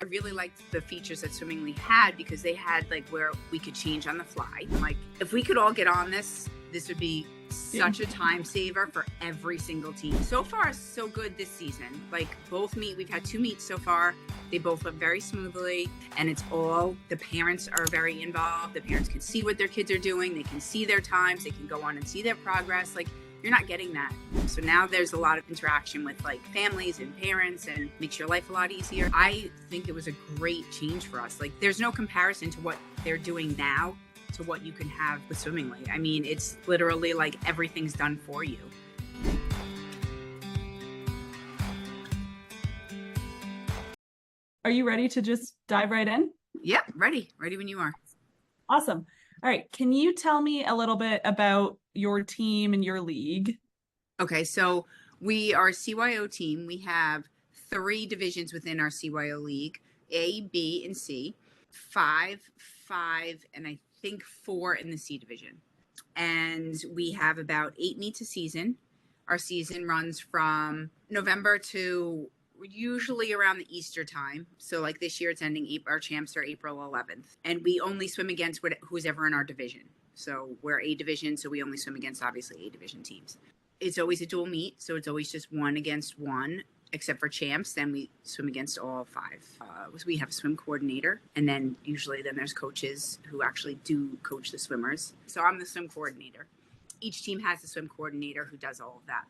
I really liked the features that Swimmingly had because they had like where we could change on the fly. Like if we could all get on this would be such a time saver for every single team. So far, so good this season. Like we've had 2 meets so far. They both went very smoothly, and it's all, the parents are very involved. The parents can see what their kids are doing. They can see their times. They can go on and see their progress. Like, you're not getting that. So now there's a lot of interaction with like families and parents, and makes your life a lot easier. I think it was a great change for us. Like, there's no comparison to what they're doing now to what you can have with Swimmingly. I mean, it's literally like everything's done for you. Are you ready to just dive right in? Yep, ready when you are. Awesome. All right. Can you tell me a little bit about your team and your league? Okay, so we are a CYO team. We have 3 divisions within our CYO league: A, B, and C. 5, and I think 4 in the C division. And we have about 8 meets a season. Our season runs from November to usually around the Easter time. So like this year it's ending, our champs are April 11th. And we only swim against who's ever in our division. So we're A division, so we only swim against obviously A division teams. It's always a dual meet, so it's always just 1 against 1, except for champs. Then we swim against all 5. We have a swim coordinator, and then usually there's coaches who actually do coach the swimmers. So I'm the swim coordinator. Each team has a swim coordinator who does all of that,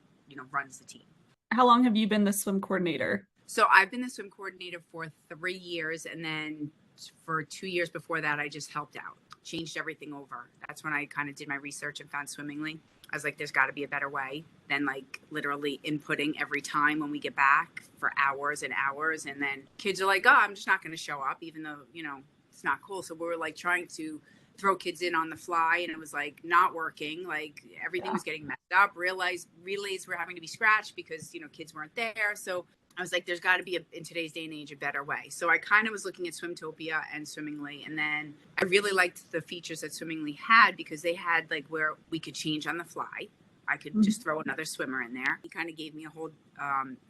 runs the team. How long have you been the swim coordinator? So I've been the swim coordinator for 3 years, and then for 2 years before that, I just helped out, changed everything over. That's when I kind of did my research and found Swimmingly. I was like, there's got to be a better way than like literally inputting every time when we get back for hours and hours. And then kids are like, oh, I'm just not going to show up, even though, it's not cool. So we were like trying to throw kids in on the fly, and it was like not working. Like everything was getting messed up. Relays were having to be scratched because, kids weren't there. So I was like, there's got to be, in today's day and age, a better way. So I kind of was looking at Swimtopia and Swimmingly. And then I really liked the features that Swimmingly had because they had like where we could change on the fly. I could just throw another swimmer in there. He kind of gave me a whole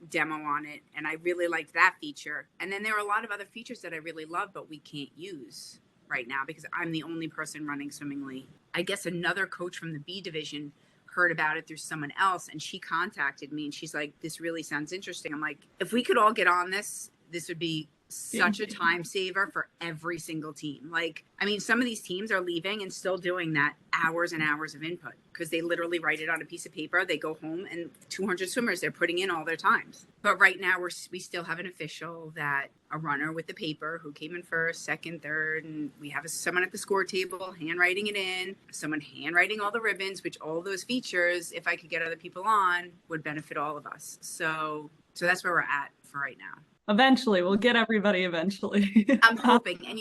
demo on it, and I really liked that feature. And then there were a lot of other features that I really love, but we can't use right now because I'm the only person running Swimmingly. I guess another coach from the B division heard about it through someone else, and she contacted me, and she's like, this really sounds interesting. I'm like, if we could all get on this would be such a time saver for every single team. Like, I mean, some of these teams are leaving and still doing that hours and hours of input because they literally write it on a piece of paper. They go home, and 200 swimmers, they're putting in all their times. But right now we still have an official, that a runner with the paper who came in first, second, third, and we have someone at the score table handwriting it in, someone handwriting all the ribbons, which all those features, if I could get other people on, would benefit all of us. So that's where we're at for right now. Eventually, we'll get everybody eventually. I'm hoping. And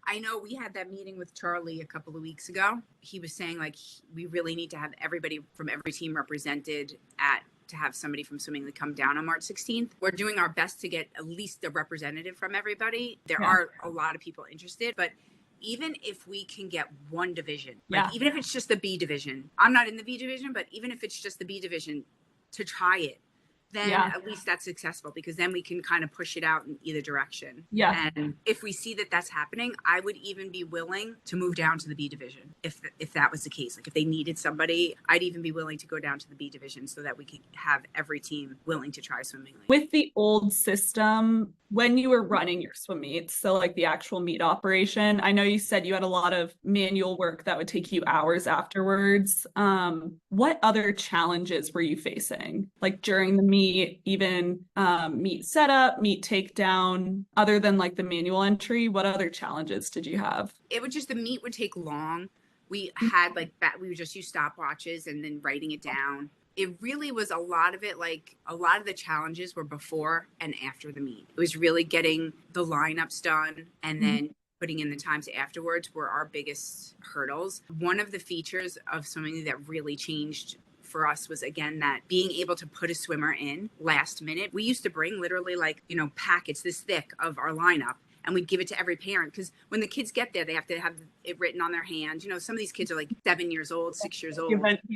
I know we had that meeting with Charlie a couple of weeks ago. He was saying like, we really need to have everybody from every team represented to have somebody from Swimmingly come down on March 16th. We're doing our best to get at least a representative from everybody. There are a lot of people interested, but even if we can get one division, even if it's just the B division, I'm not in the B division, but even if it's just the B division, to try it, then at least that's successful, because then we can kind of push it out in either direction. Yeah. And if we see that that's happening, I would even be willing to move down to the B division if that was the case. Like if they needed somebody, I'd even be willing to go down to the B division so that we could have every team willing to try Swimmingly. With the old system, when you were running your swim meets, so like the actual meet operation, I know you said you had a lot of manual work that would take you hours afterwards. What other challenges were you facing? Like during the meet, even meet setup, meet takedown, other than like the manual entry, what other challenges did you have? It would just, the meet would take long. We had we would just use stopwatches and then writing it down. It really was a lot of it, like a lot of the challenges were before and after the meet. It was really getting the lineups done and then putting in the times afterwards were our biggest hurdles. One of the features of swimming that really changed for us was, again, that being able to put a swimmer in last minute. We used to bring literally packets this thick of our lineup, and we'd give it to every parent, because when the kids get there, they have to have it written on their hand. You know, some of these kids are like 7 years old, 6 years old.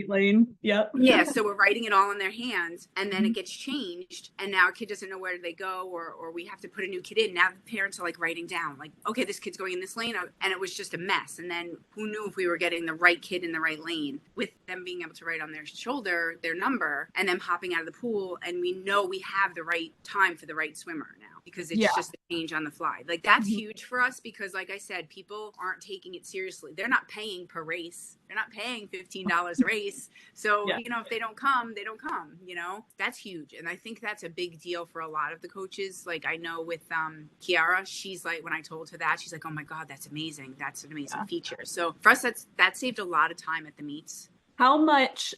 Lane. Yep. Yeah, so we're writing it all in their hands, and then it gets changed, and now a kid doesn't know where they go, or we have to put a new kid in. Now the parents are like writing down, like, okay, this kid's going in this lane, and it was just a mess. And then who knew if we were getting the right kid in the right lane, with them being able to write on their shoulder their number and them hopping out of the pool, and we know we have the right time for the right swimmer now, because it's just a change on the fly. Like, that's huge for us, because like I said, people aren't taking it seriously. They're not paying per race. They're not paying $15 a race. So, you know, if they don't come, they don't come, you know. That's huge. And I think that's a big deal for a lot of the coaches. Like, I know with Kiara, she's like, when I told her that, she's like, oh my God, that's amazing. That's an amazing feature. So for us, that saved a lot of time at the meets. How much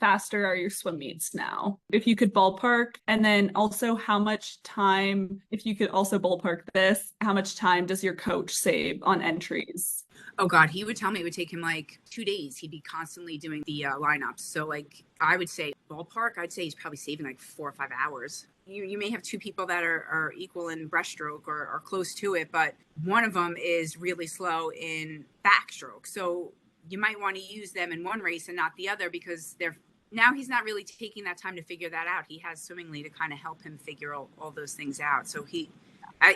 faster are your swim meets now? If you could ballpark, and then also how much time, if you could also ballpark this, how much time does your coach save on entries? Oh God, he would tell me it would take him like 2 days. He'd be constantly doing the lineups. So like, I would say ballpark, I'd say he's probably saving like 4 or 5 hours. You may have 2 people that are equal in breaststroke or close to it, but one of them is really slow in backstroke. So you might want to use them in one race and not the other, because now he's not really taking that time to figure that out. He has Swimmingly to kind of help him figure all those things out. So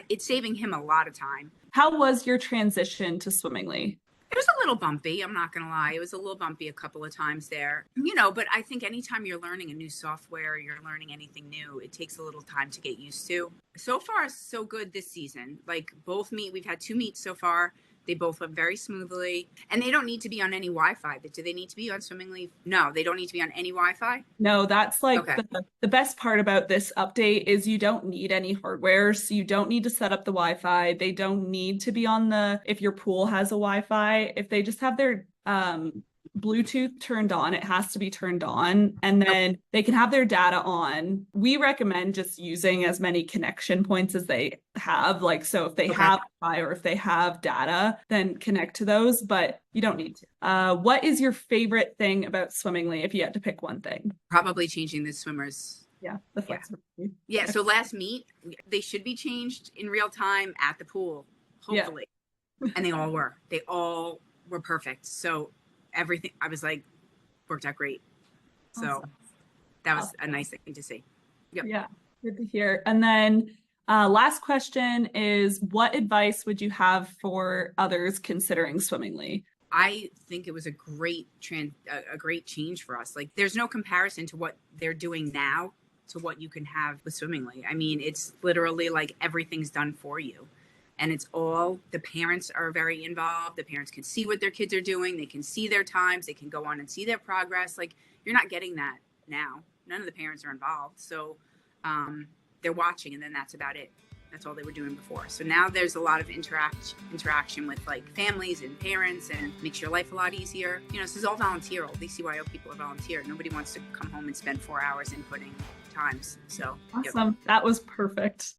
it's saving him a lot of time. How was your transition to Swimmingly? It was a little bumpy. I'm not going to lie. It was a little bumpy a couple of times there, you know, but I think anytime you're learning a new software, you're learning anything new, it takes a little time to get used to. So far, so good this season. Like, we've had 2 meets so far. They both went very smoothly, and they don't need to be on any Wi-Fi. Do they need to be on Swimmingly? No, they don't need to be on any Wi-Fi. No, that's like the best part about this update is you don't need any hardware. So you don't need to set up the Wi-Fi. They don't need to be on if your pool has a Wi-Fi. If they just have their Bluetooth turned on, it has to be turned on, and then they can have their data on. We recommend just using as many connection points as they have. Like, so if they have Wi-Fi or if they have data, then connect to those, but you don't need to. What is your favorite thing about Swimmingly if you had to pick one thing? Probably changing the swimmers. The flexibility. Yeah, so last meet, they should be changed in real time at the pool, hopefully. And they all were. They all were perfect. So everything, I was like, worked out great. So that was a nice thing to see. Yeah, good to hear. And then last question is, what advice would you have for others considering Swimmingly? I think it was a great change for us. Like, there's no comparison to what they're doing now to what you can have with Swimmingly. I mean, it's literally like everything's done for you. And it's all, the parents are very involved. The parents can see what their kids are doing. They can see their times. They can go on and see their progress. Like, you're not getting that now. None of the parents are involved. So they're watching, and then that's about it. That's all they were doing before. So now there's a lot of interaction with like families and parents, and makes your life a lot easier. You know, this is all volunteer. All these CYO people are volunteer. Nobody wants to come home and spend 4 hours inputting times. So awesome. That was perfect.